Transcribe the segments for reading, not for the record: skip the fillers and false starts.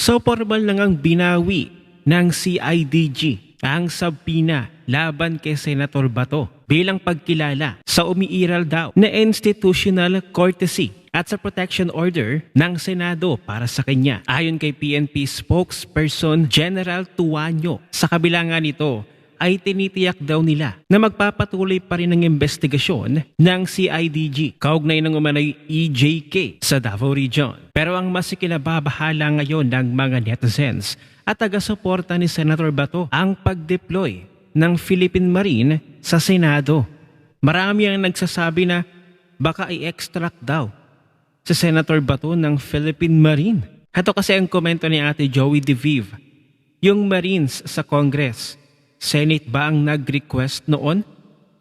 So formal na ngang binawi ng CIDG ang sabina laban kay Senator Bato bilang pagkilala sa umiiral daw na institutional courtesy at sa protection order ng Senado para sa kanya. Ayon kay PNP spokesperson General Tuanyo, sa kabila nga nito ay tinitiyak daw nila na magpapatuloy pa rin ang investigasyon ng CIDG kaugnay ng umano'y EJK sa Davao Region. Pero ang mas ikinababahala ngayon ng mga netizens at taga-suporta ni Senator Bato ang pag-deploy ng Philippine Marine sa Senado. Marami ang nagsasabi na baka i-extract daw si Senator Bato ng Philippine Marine. Ito kasi ang komento ni Ate Joey De Vive. Yung Marines sa Congress, Senate ba ang nag-request noon?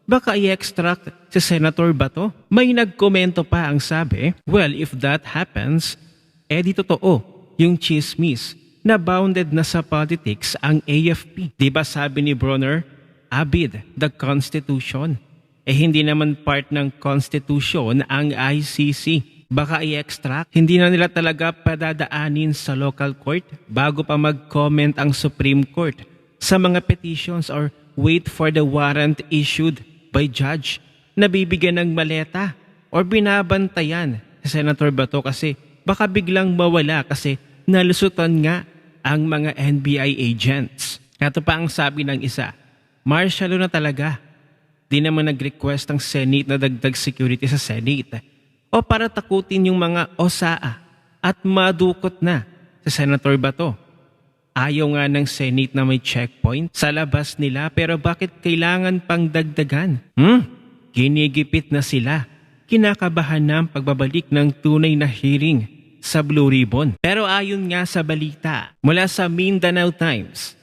Baka i-extract si Senator Bato? May nagkomento pa ang sabi, well, if that happens, di totoo yung chismis na bounded na sa politics ang AFP. Diba sabi ni Bronner, Abid, the Constitution. Hindi naman part ng Constitution ang ICC. Baka i-extract, hindi na nila talaga padadaanin sa local court bago pa mag-comment ang Supreme Court sa mga petitions or wait for the warrant issued by judge na bibigyan ng maleta or binabantayan si Senator Bato kasi baka biglang mawala kasi nalusutan nga ang mga NBI agents. Ito pa ang sabi ng isa, martial law na talaga. Di naman nag-request ang Senate na dagdag security sa Senate o para takutin yung mga OSAA at madukot na si Senator Bato. Ayaw nga ng Senate na may checkpoint sa labas nila pero bakit kailangan pang dagdagan? Ginigipit na sila. Kinakabahan na ang pagbabalik ng tunay na hearing sa Blue Ribbon. Pero ayon nga sa balita mula sa Mindanao Times,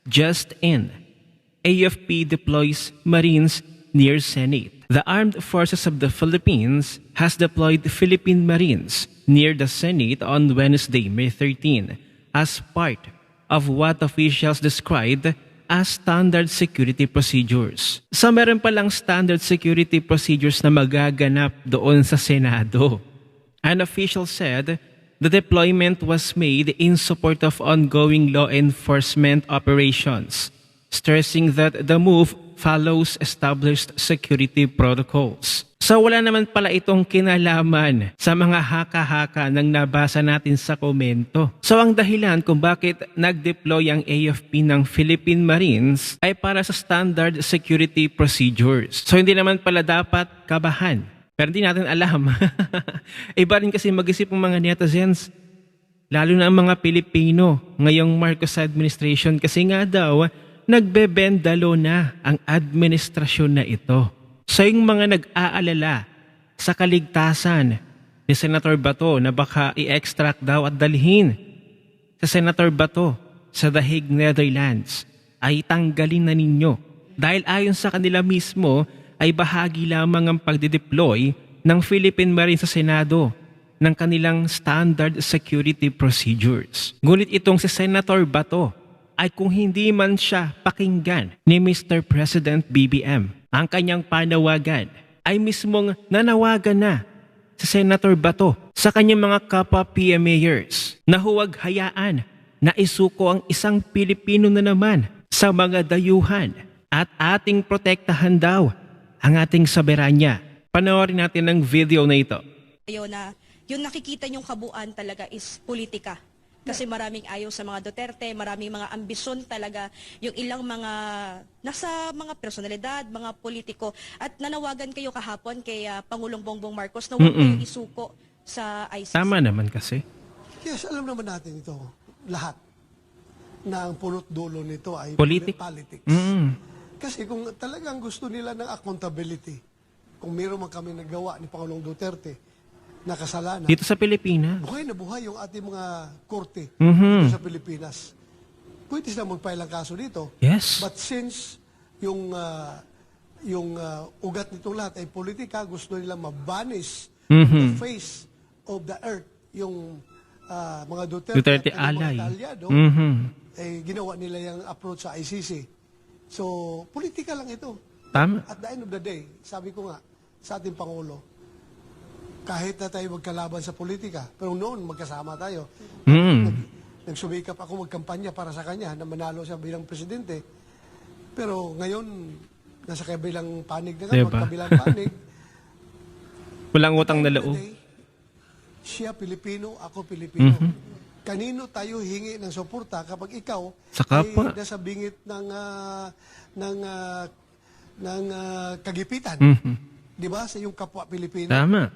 just in, AFP deploys Marines near Senate. The Armed Forces of the Philippines has deployed Philippine Marines near the Senate on Wednesday, May 13, as part of what officials described as standard security procedures. So meron palang standard security procedures na magaganap doon sa Senado. An official said the deployment was made in support of ongoing law enforcement operations, stressing that the move follows established security protocols. So wala naman pala itong kinalaman sa mga haka-haka ng nabasa natin sa komento. So ang dahilan kung bakit nag-deploy ang AFP ng Philippine Marines ay para sa standard security procedures. So hindi naman pala dapat kabahan. Pero hindi natin alam. Iba rin kasi mag-isip ng mga netizens, lalo na ang mga Pilipino ngayong Marcos administration kasi nga daw nagbebendalo na ang administrasyon na ito. So yung mga nag-aalala sa kaligtasan ni Senator Bato na baka i-extract daw at dalhin sa Senator Bato sa The Hague, Netherlands ay tanggalin na ninyo. Dahil ayon sa kanila mismo ay bahagi lamang ang pagdideploy ng Philippine Marines sa Senado ng kanilang standard security procedures. Ngunit itong si Senator Bato ay kung hindi man siya pakinggan ni Mr. President BBM, ang kanyang panawagan ay mismong nanawagan na si Senator Bato sa kanyang mga kapwa PMAers na huwag hayaan na isuko ang isang Pilipino na naman sa mga dayuhan at ating protektahan daw ang ating soberanya. Panoorin natin ang video na ito. Na yung nakikita niyong kabuuan talaga is politika. Kasi maraming ayaw sa mga Duterte, maraming mga ambisyon talaga, yung ilang mga nasa mga personalidad, mga politiko. At nanawagan kayo kahapon kay Pangulong Bongbong Marcos na huwag kayong isuko sa ICC. Tama naman kasi. Yes, alam naman natin ito, lahat, na ang punot dulo nito ay politics. Kasi kung talagang gusto nila ng accountability, kung meron man kami nagawa ni Pangulong Duterte, na kasalanan. Dito sa Pilipinas. Buhay na buhay yung ating mga korte dito sa Pilipinas. Pwede sila mag-file ang kaso dito. Yes. But since yung ugat nitong lahat ay politika, gusto nila mabanish the face of the earth yung mga Duterte at alay. mga talyado, ginawa nila yung approach sa ICC. So, politika lang ito. Tama. At the end of the day, sabi ko nga sa ating Pangulo, kahit na tayo magkalaban sa politika, pero noon magkasama tayo. nagsumikap ako magkampanya para sa kanya na manalo siya bilang presidente. Pero ngayon, nasa kabilang panig na Diba? magkabilang panig. Walang utang na loob. Today, siya Pilipino, ako Pilipino. Kanino tayo hingi ng suporta kapag ikaw Sa kapwa. ay nasa bingit ng kagipitan? Di ba? Sa iyong kapwa Pilipino. Tama.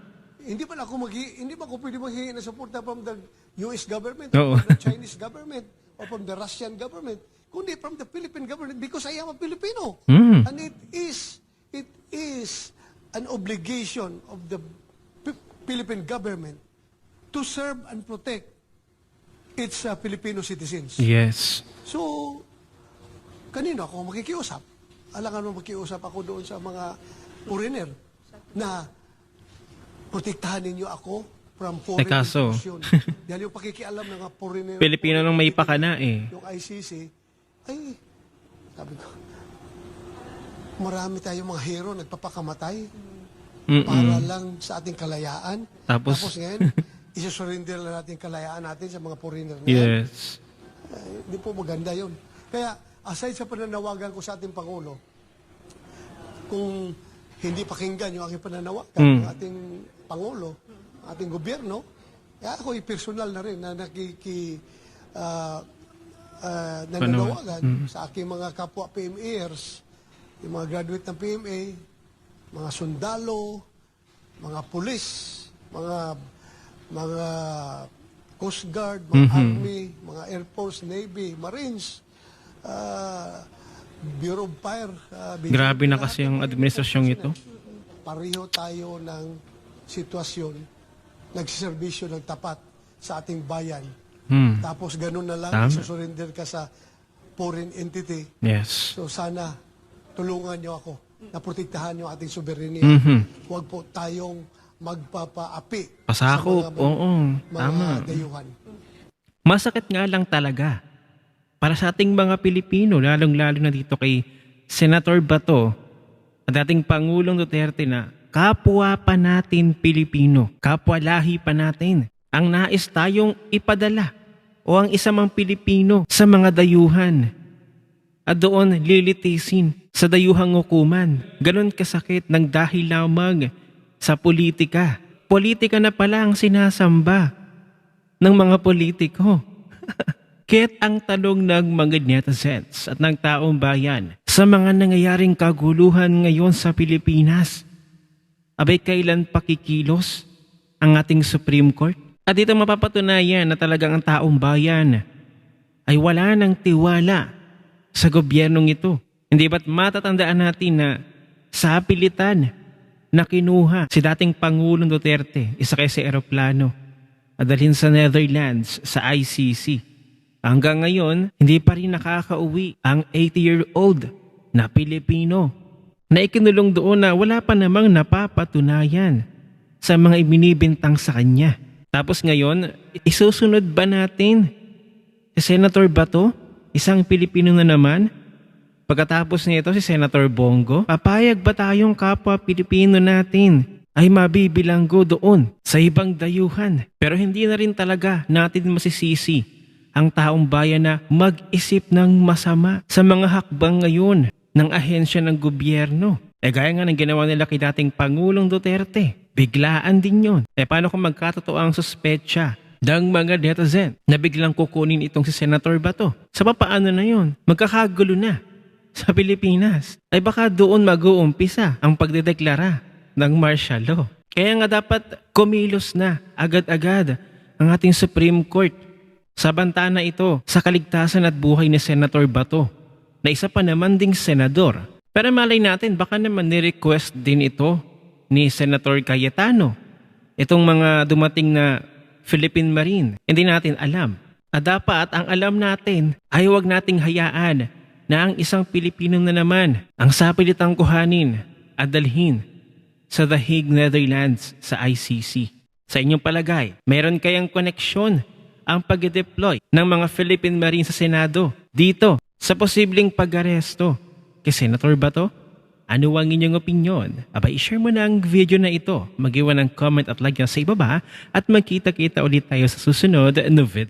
Hindi ba ako pwede maghingi ng suporta from the US government Oo. or from the Chinese government or from the Russian government, kundi from the Philippine government because I am a Filipino. And it is an obligation of the Philippine government to serve and protect its Filipino citizens. Yes. So, kanino ako makikiusap? Alangan mo makikiusap ako doon sa mga foreigner na protektahan ninyo ako from foreign kaso, intrusion. Dahil yung pakikialam ng mga foreigner, Pilipino nang may pakana eh. yung ICC, ay, sabi ko, marami tayong mga hero nagpapakamatay para lang sa ating kalayaan. Tapos ngayon, isusurrender na natin kalayaan natin sa mga foreigner na yan. Yes. Hindi po maganda yun. Kaya, aside sa pananawagan ko sa ating Pangulo, kung hindi pakinggan yung aking pananawagan ng ating Pangulo, ating gobyerno, kaya ako personal na rin na nananawagan sa aking mga kapwa PMAers, yung mga graduate ng PMA, mga sundalo, mga pulis, mga Coast Guard, mga Army, mga Air Force, Navy, Marines, Bureau of Fire. Grabe na kasi yung administrasyong ito. Pareho tayo ng sitwasyon, nagsiservisyo ng tapat sa ating bayan. Tapos ganun na lang, Tama. isusurrender ka sa foreign entity. Yes. So sana tulungan niyo ako na protektahan yung ating soberenya. Huwag po tayong magpapaapi Pasakop. Oo. mga Tama. dayuhan. Masakit nga lang talaga para sa ating mga Pilipino, lalong-lalo na dito kay Senator Bato at ating Pangulong Duterte na kapwa pa natin Pilipino, kapwa lahi pa natin, ang nais tayong ipadala o ang isa mang Pilipino sa mga dayuhan at doon lilitisin sa dayuhang hukuman. Ganon kasakit ng dahil lamang sa politika. Politika na pala ang sinasamba ng mga politiko. Kaya't ang tanong ng mga netizens at ng taong bayan sa mga nangyayaring kaguluhan ngayon sa Pilipinas, abay kailan pakikilos ang ating Supreme Court? At dito mapapatunayan na talagang ang taong bayan ay wala ng tiwala sa gobyernong ito. Hindi ba't matatandaan natin na sa pilitan na kinuha si dating Pangulong Duterte, isa kay sa eroplano, at dalhin sa Netherlands sa ICC. Hanggang ngayon, hindi pa rin nakakauwi ang 80-year-old na Pilipino na ikinulong doon na wala pa namang napapatunayan sa mga ibinibintang sa kanya. Tapos ngayon, isusunod ba natin si Senator Bato, isang Pilipino na naman? Pagkatapos nito si Senator Bongo, papayag ba tayong kapwa Pilipino natin ay mabibilanggo doon sa ibang dayuhan? Pero hindi na rin talaga natin masisisi ang taong bayan na mag-isip ng masama sa mga hakbang ngayon ng ahensya ng gobyerno. Gaya nga ng ginawa nila kay dating Pangulong Duterte, biglaan din yon. Paano kung magkatotoo ang suspetsya ng mga netizen na biglang kukunin itong si Senator Bato? Sa papaano na yon? Magkakagulo na sa Pilipinas. Baka doon mag-uumpisa ang pagdedeklara ng martial law. Kaya nga dapat kumilos na agad-agad ang ating Supreme Court sa banta na ito sa kaligtasan at buhay ni Senator Bato na isa pa naman ding senador. Pero malay natin baka naman ni-request din ito ni Senator Cayetano. Itong mga dumating na Philippine Marine, hindi natin alam. At dapat ang alam natin ay huwag nating hayaan na ang isang Pilipino na naman ang sapilitang kuhanin at dalhin sa The Hague, Netherlands sa ICC. Sa inyong palagay, meron kayang koneksyon ang pag-deploy ng mga Philippine Marines sa Senado dito sa posibleng pag-aresto kay Senator Bato? Ano ang inyong opinyon? I-share mo na ang video na ito, mag-iwan ng comment at like sa ibaba at magkita-kita ulit tayo sa susunod na video.